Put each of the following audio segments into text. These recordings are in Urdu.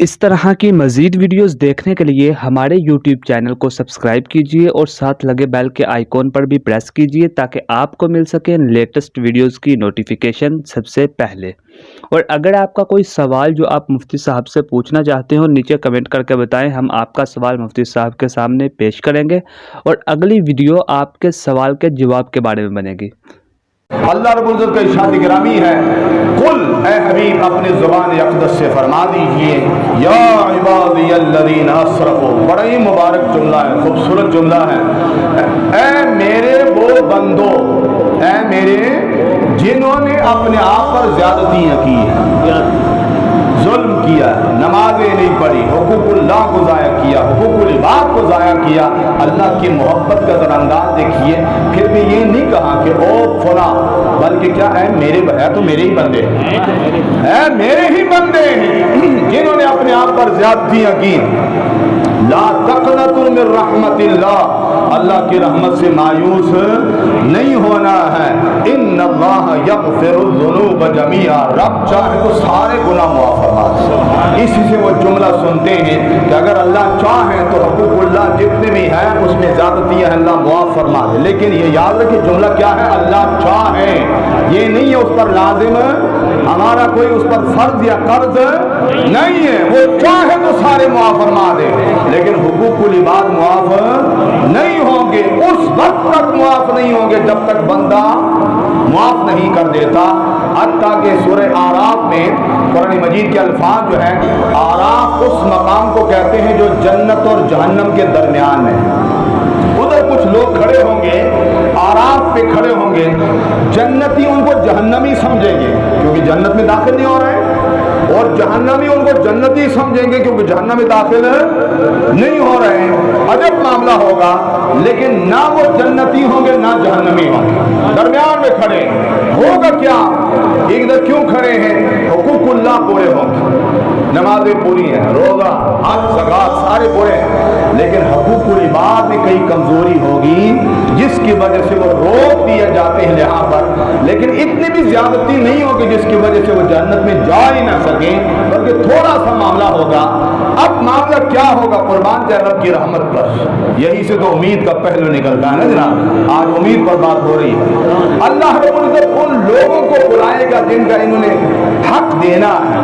اس طرح کی مزید ویڈیوز دیکھنے کے لیے ہمارے یوٹیوب چینل کو سبسکرائب کیجیے اور ساتھ لگے بیل کے آئیکن پر بھی پریس کیجیے تاکہ آپ کو مل سکے لیٹسٹ ویڈیوز کی نوٹیفیکیشن سب سے پہلے۔ اور اگر آپ کا کوئی سوال جو آپ مفتی صاحب سے پوچھنا چاہتے ہو نیچے کمنٹ کر کے بتائیں، ہم آپ کا سوال مفتی صاحب کے سامنے پیش کریں گے اور اگلی ویڈیو آپ کے سوال کے جواب کے بارے میں بنے گی۔ اللہ رب العزت کا ارشاد گرامی ہے، قل اے حبیب اپنی زبان اقدس سے فرما دیجئے، یا عبادی الذین اسرفوا، بڑا ہی مبارک جملہ ہے، خوبصورت جملہ ہے۔ اے میرے وہ بندو، اے میرے جنہوں نے اپنے آپ پر زیادتیاں کی ہیں، ظلم کیا، نمازیں نہیں پڑھی، حقوق اللہ کو ضائع کیا، حقوق العباد کو ضائع کیا، اللہ کی محبت کا ذرا انداز دیکھیے، پھر بھی یہ نہیں کہا کہ او فلاں، بلکہ کیا ہے، میرے ہے تو میرے ہی بندے ہیں، میرے ہی بندے ہیں جنہوں نے اپنے آپ پر زیادتیاں کی۔ لا تقنطوا من رحمت اللہ، اللہ کی رحمت سے مایوس نہیں ہونا ہے۔ ان اللہ یغفر الذنوب جميعا، رب چاہے تو سارے گناہ معاف فرما دے۔ اسی سے وہ جملہ سنتے ہیں کہ اگر اللہ چاہے تو حقوق اللہ جتنے بھی ہیں اس میں زیادتیاں ہیں اللہ معاف فرما دے، لیکن یہ یاد رکھیں جملہ کیا ہے، اللہ چاہے، یہ نہیں ہے اس پر لازم ہمارا کوئی اس پر فرض یا قرض نہیں ہے، وہ چاہے تو سارے معاف فرما دے، لیکن حقوق العباد معاف نہیں ہوں گے، اس وقت تک معاف نہیں ہوں گے جب تک بندہ معاف نہیں کر دیتا۔ حتیٰ کہ سورہ اعراف میں قرآن مجید کے الفاظ جو ہیں، اعراف اس مقام کو کہتے ہیں جو جنت اور جہنم کے درمیان میں، ادھر کچھ لوگ کھڑے ہوں گے، اعراف پہ کھڑے ہوں گے، جنتی ان کو جہنمی سمجھیں گے کیونکہ جنت میں داخل نہیں ہو رہے ہیں، اور جہنمی ان کو جنتی سمجھیں گے کیونکہ جہنم میں داخل نہیں ہو رہے ہیں۔ عجب معاملہ ہوگا، لیکن نہ وہ جنتی ہوں گے نہ جہنمی ہوں گے، درمیان میں کھڑے ہوگا کیا، ادھر کیوں کھڑے ہیں، حقوق اللہ پورے ہوں گے، نمازیں پوری ہیں، روزہ حج زکات سارے پورے ہیں، لیکن حقوق العباد میں کئی کمزوری ہوگی جس کی وجہ سے وہ روک دیے جاتے ہیں یہاں پر، لیکن اتنی بھی زیادتی نہیں ہوگی جس کی وجہ سے وہ جنت میں جا ہی نہ سکیں، بلکہ تھوڑا سا معاملہ ہوگا۔ اب معاملہ کیا ہوگا، قربان جائے رب کی رحمت پر، یہی سے تو امید کا پہلو نکلتا ہے نا جناب، آج امید پر بات ہو رہی ہے۔ اللہ رب العزت ان لوگوں کو بلائے گا جن کا انہوں نے حق دینا ہے،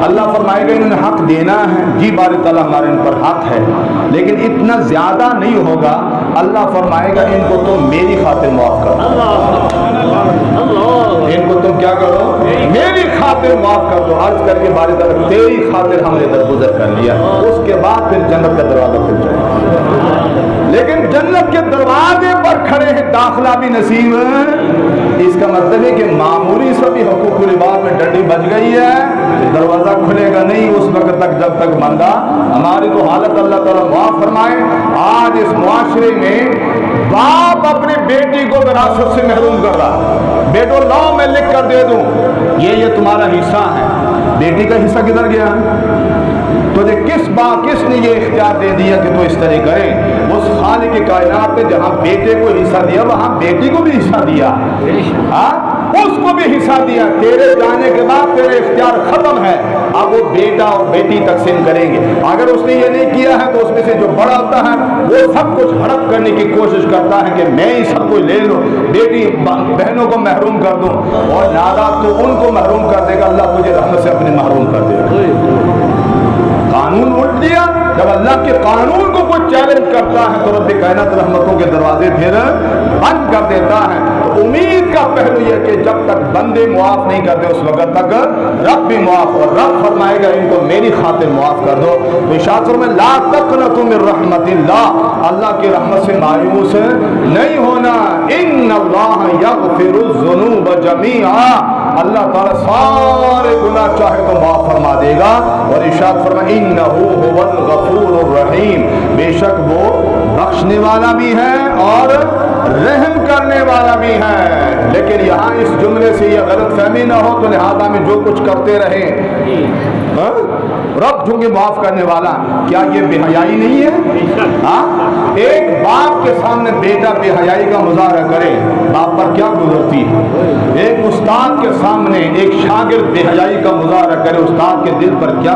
اللہ فرمائے گا انہوں نے حق دینا ہے، جی بار تعالیٰ ہمارے ان پر حق ہے، لیکن اتنا زیادہ نہیں ہوگا، اللہ فرمائے گا ان کو تم میری خاطر معاف کرو، ان کو تم کیا کرو، میری خاطر معاف کر دو، عرض کر کے بار تعالیٰ تیری خاطر ہم نے درگزر کر لیا، اس کے بعد پھر جنت کا دروازہ کھل جائے، لیکن جنت کے دروازے پر کھڑے ہیں، داخلہ بھی نصیب ہے، اس کا مطلب ہے کہ معمولی سا بھی حقوق العباد میں ڈنڈی بج گئی ہے، دروازہ کھلے گا نہیں اس وقت تک جب تک بندہ، ہماری تو حالت اللہ تعالیٰ معاف فرمائے، آج اس معاشرے میں باپ اپنی بیٹی کو وراثت سے محروم کر رہا، بیٹو لاؤ میں لکھ کر دے دوں، یہ تمہارا حصہ ہے، بیٹی کا حصہ کدھر گیا، تجھے کس نے یہ اختیار دے دیا کہ تو اس طرح کرے، اس خالق کائنات نے جہاں بیٹے کو حصہ دیا وہاں بیٹی کو بھی حصہ دیا، اس کو بھی حصہ دیا، تیرے جانے کے بعد تیرے اختیار ختم ہے، اب وہ بیٹا اور بیٹی تقسیم کریں گے، اگر اس نے یہ نہیں کیا ہے تو اس میں سے جو بڑا ہوتا ہے وہ سب کچھ ہڑپ کرنے کی کوشش کرتا ہے کہ میں ہی سب کچھ لے لوں، بیٹی بہنوں کو محروم کر دوں، اور ناداب تو ان کو محروم کر دے گا، اللہ تجھے رحمت سے اپنے محروم کر دے گا۔ قانون الٹ دیا، جب اللہ کے قانون کو کوئی چیلنج کرتا ہے تو رب کائنات رحمتوں کے دروازے پھر بند کر دیتا ہے۔ تو امید کا پہلو یہ کہ جب تک بندے معاف نہیں کرتے اس وقت تک رب بھی معاف، اور رب فرمائے گا ان کو میری خاطر معاف کر دو۔ تو ارشاد فرمائے لا تقنطوا من رحمت اللہ، اللہ کی رحمت سے مایوس نہیں ہونا، ان اللہ یغفر الذنوب جميعا، اللہ تعالیٰ سارے گناہ چاہے تو معاف فرما دے گا۔ اور ارشاد فرمائے انہ هو الغفور الرحیم، بے شک وہ بخشنے والا بھی ہے اور رحم کرنے والا بھی ہے۔ لیکن یہاں اس جملے سے یہ غلط فہمی نہ ہو تو لہذا میں جو کچھ کرتے رہے، رب چونکہ معاف کرنے والا، کیا یہ بے حیائی نہیں ہے؟ ایک باپ کے سامنے بیٹا بے حیائی کا مظاہرہ کرے، باپ پر کیا گزرتی ہے؟ ایک استاد کے سامنے ایک شاگرد بے حیائی کا مظاہرہ کرے، استاد کے دل پر کیا